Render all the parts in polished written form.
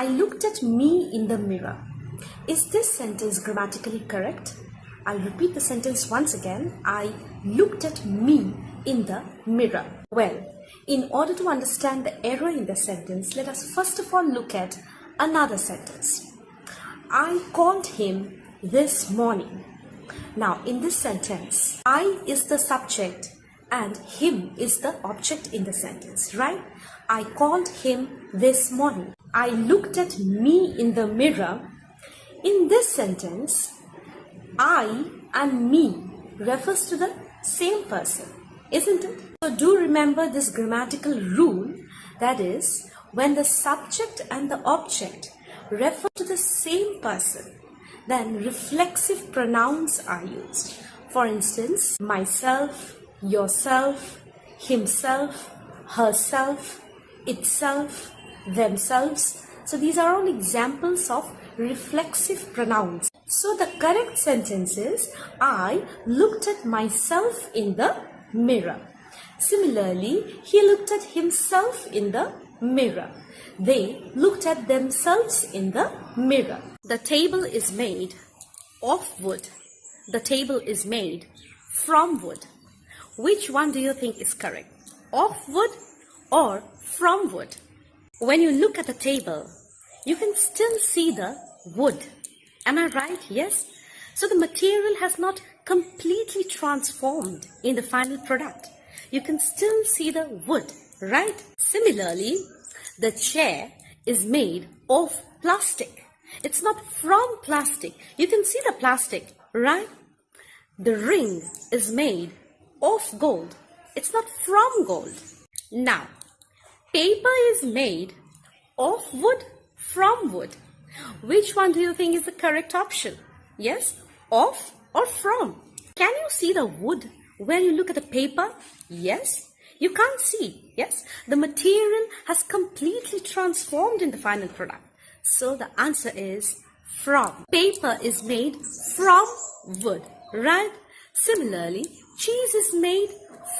I looked at me in the mirror. Is this sentence grammatically correct? I'll repeat the sentence once again. I looked at me in the mirror. Well, in order to understand the error in the sentence, let us first of all look at another sentence. I called him this morning. Now, in this sentence, I is the subject and him is the object in the sentence, right? I called him this morning. I looked at me in the mirror. In this sentence, I and me refers to the same person, isn't it? So do remember this grammatical rule, that is, when the subject and the object refer to the same person, then reflexive pronouns are used. For instance, myself, yourself, himself, herself, itself, themselves. So these are all examples of reflexive pronouns. So the correct sentence is, I looked at myself in the mirror. Similarly, he looked at himself in the mirror. They looked at themselves in the mirror. The table is made of wood. The table is made from wood. Which one do you think is correct? Of wood or from wood? When you look at the table, you can still see the wood. Am I right? Yes. So the material has not completely transformed in the final product. You can still see the wood, right? Similarly, the chair is made of plastic. It's not from plastic. You can see the plastic, right? The ring is made of gold. It's not from gold. Now, paper is made of wood, from wood. Which one do you think is the correct option? Yes, of or from? Can you see the wood when you look at the paper? Yes. You can't see. Yes. The material has completely transformed in the final product. So the answer is from. Paper is made from wood, right? Similarly, cheese is made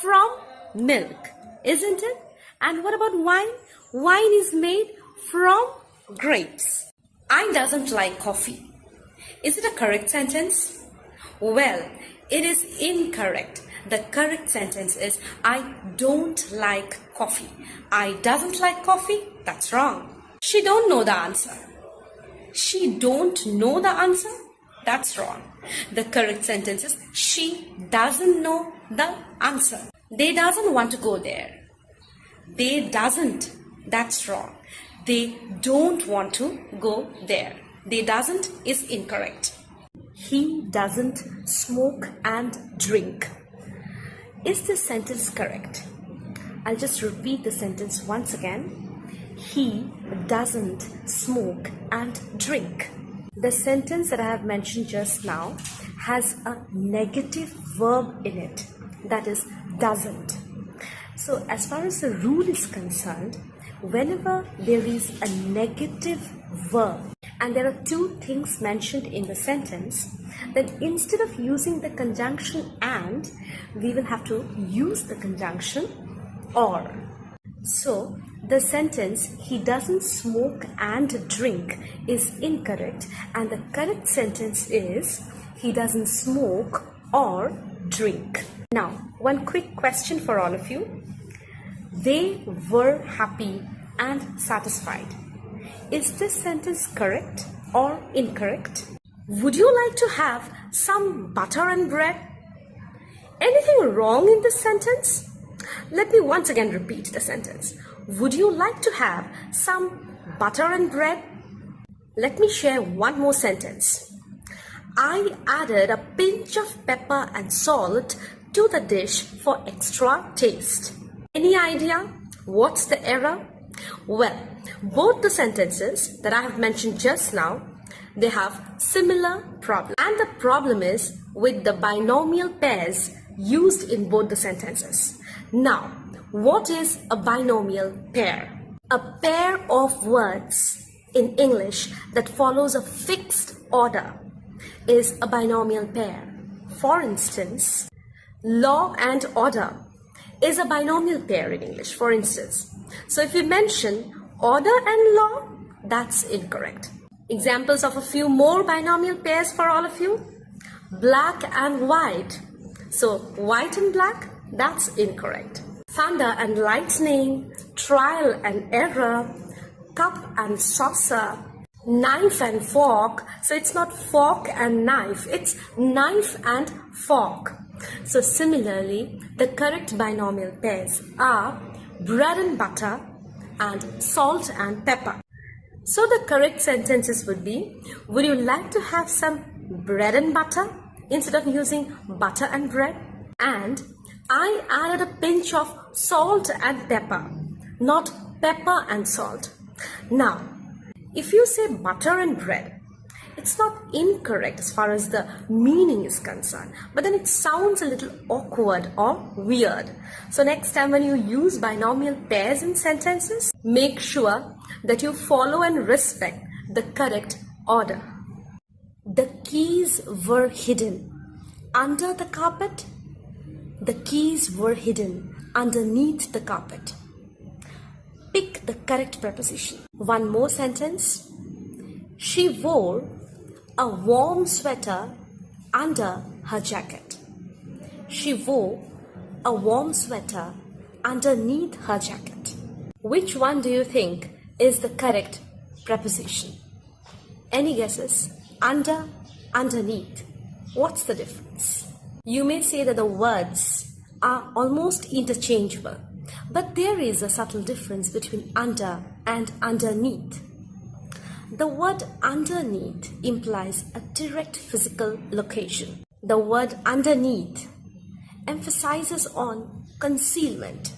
from milk, isn't it? And what about wine? Wine is made from grapes. I doesn't like coffee. Is it a correct sentence? Well, it is incorrect. The correct sentence is, I don't like coffee. I doesn't like coffee? That's wrong. She don't know the answer. She don't know the answer? That's wrong. The correct sentence is, she doesn't know the answer. They doesn't want to go there. They doesn't. That's wrong. They don't want to go there. They doesn't is incorrect. He doesn't smoke and drink. Is this sentence correct? I'll just repeat the sentence once again. He doesn't smoke and drink. The sentence that I have mentioned just now has a negative verb in it, that is doesn't. So as far as the rule is concerned, whenever there is a negative verb and there are two things mentioned in the sentence, then instead of using the conjunction and, we will have to use the conjunction or. So the sentence, he doesn't smoke and drink, is incorrect, and the correct sentence is, he doesn't smoke or drink. Now, one quick question for all of you. They were happy and satisfied. Is this sentence correct or incorrect? Would you like to have some butter and bread? Anything wrong in this sentence? Let me once again repeat the sentence. Would you like to have some butter and bread? Let me share one more sentence. I added a pinch of pepper and salt to the dish for extra taste. Any idea what's the error? Well, both the sentences that I have mentioned just now, they have similar problem. And the problem is with the binomial pairs used in both the sentences. Now, what is a binomial pair? A pair of words in English that follows a fixed order is a binomial pair. For instance, law and order is a binomial pair in English, for instance. So if we mention order and law, That's incorrect. Examples of a few more binomial pairs for all of you. Black and white. So white and black, that's incorrect. Thunder and lightning, trial and error, cup and saucer, knife and fork. So it's not fork and knife, it's knife and fork. So similarly, the correct binomial pairs are bread and butter and salt and pepper. So the correct sentences would be, would you like to have some bread and butter instead of using butter and bread? And I added a pinch of salt and pepper, not pepper and salt. Now, if you say butter and bread, it's not incorrect as far as the meaning is concerned, but then it sounds a little awkward or weird. So next time when you use binomial pairs in sentences, make sure that you follow and respect the correct order. The keys were hidden under the carpet. The keys were hidden underneath the carpet. Pick the correct preposition. One more sentence. She wore a warm sweater under her jacket. She wore a warm sweater underneath her jacket. Which one do you think is the correct preposition? Any guesses? Under, underneath. What's the difference? You may say that the words are almost interchangeable, but there is a subtle difference between under and underneath. The word underneath implies a direct physical location. The word underneath emphasizes on concealment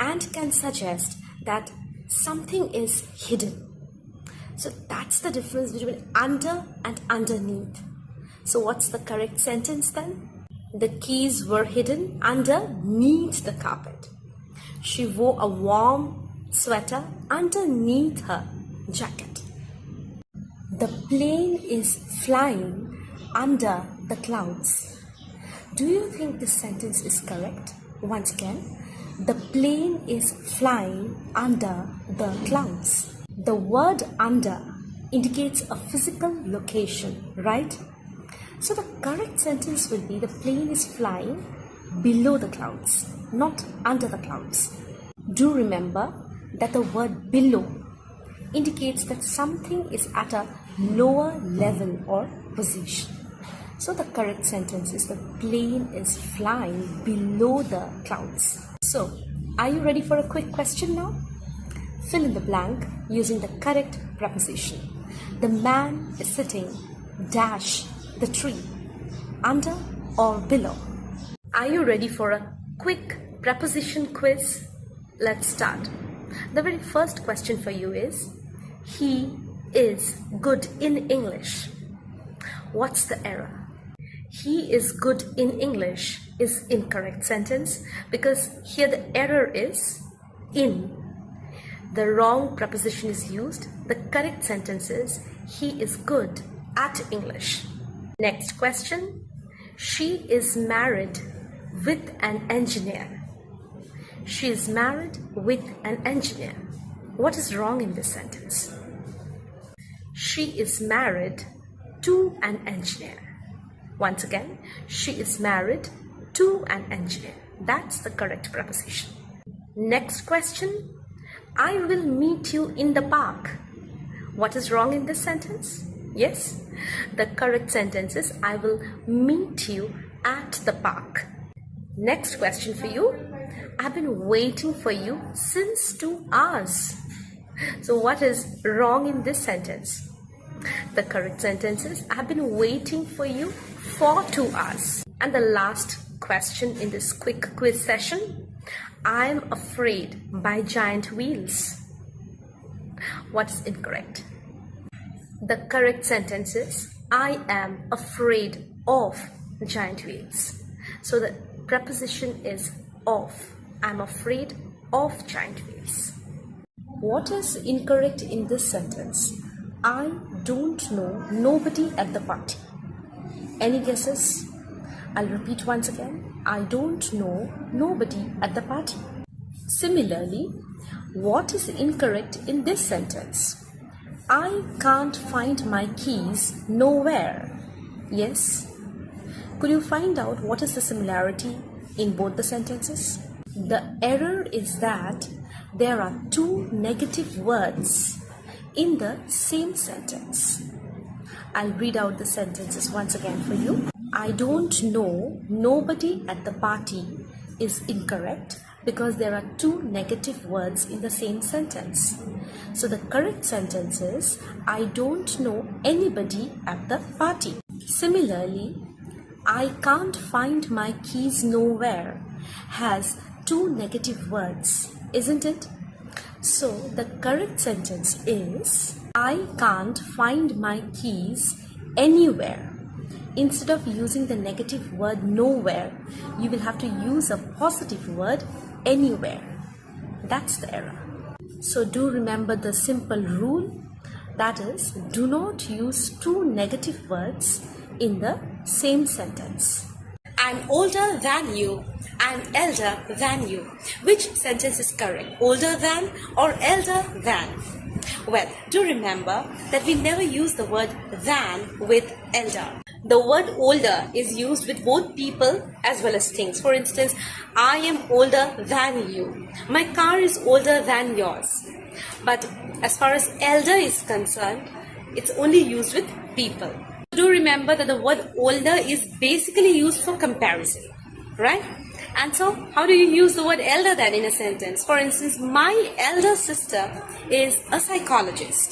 and can suggest that something is hidden. So that's the difference between under and underneath. So what's the correct sentence then? The keys were hidden underneath the carpet. She wore a warm sweater underneath her jacket. The plane is flying under the clouds. Do you think this sentence is correct? Once again, the plane is flying under the clouds. The word under indicates a physical location, right? So the correct sentence will be the plane is flying below the clouds, not under the clouds. Do remember that the word below indicates that something is at a lower level or position. So the correct sentence is the plane is flying below the clouds. So, are you ready for a quick question now? Fill in the blank using the correct preposition. The man is sitting dash the tree, under or below. Are you ready for a quick preposition quiz? Let's start. The very first question for you is, he is good in English. What's the error? He is good in English is incorrect sentence because here the error is in. The wrong preposition is used. The correct sentence is, he is good at English. Next question. She is married with an engineer. She is married with an engineer. What is wrong in this sentence? She is married to an engineer. Once again, she is married to an engineer. That's the correct preposition. Next question. I will meet you in the park. What is wrong in this sentence? Yes, the correct sentence is, I will meet you at the park. Next question for you. I've been waiting for you since 2 hours. So what is wrong in this sentence? The correct sentence is, I've been waiting for you for 2 hours. And the last question in this quick quiz session. I'm afraid by giant wheels. What is incorrect? The correct sentence is, I am afraid of giant wheels. So the preposition is of. I'm afraid of giant wheels. What is incorrect in this sentence? I don't know nobody at the party. Any guesses? I'll repeat once again. I don't know nobody at the party. Similarly, what is incorrect in this sentence? I can't find my keys nowhere. Yes? Could you find out what is the similarity in both the sentences? The error is that there are two negative words in the same sentence. I'll read out the sentences once again for you. I don't know, nobody at the party is incorrect because there are two negative words in the same sentence. So the correct sentence is, I don't know anybody at the party. Similarly, I can't find my keys nowhere has two negative words, isn't it? So the correct sentence is, I can't find my keys anywhere. Instead of using the negative word nowhere, you will have to use a positive word anywhere. That's the error. So do remember the simple rule, that is, do not use two negative words in the same sentence. I'm older than you. I'm elder than you. Which sentence is correct? Older than or elder than? Well, do remember that we never use the word than with elder. The word older is used with both people as well as things. For instance, I am older than you. My car is older than yours. But as far as elder is concerned, it's only used with people. Do remember that the word older is basically used for comparison, right? And so, how do you use the word elder then in a sentence? For instance, my elder sister is a psychologist.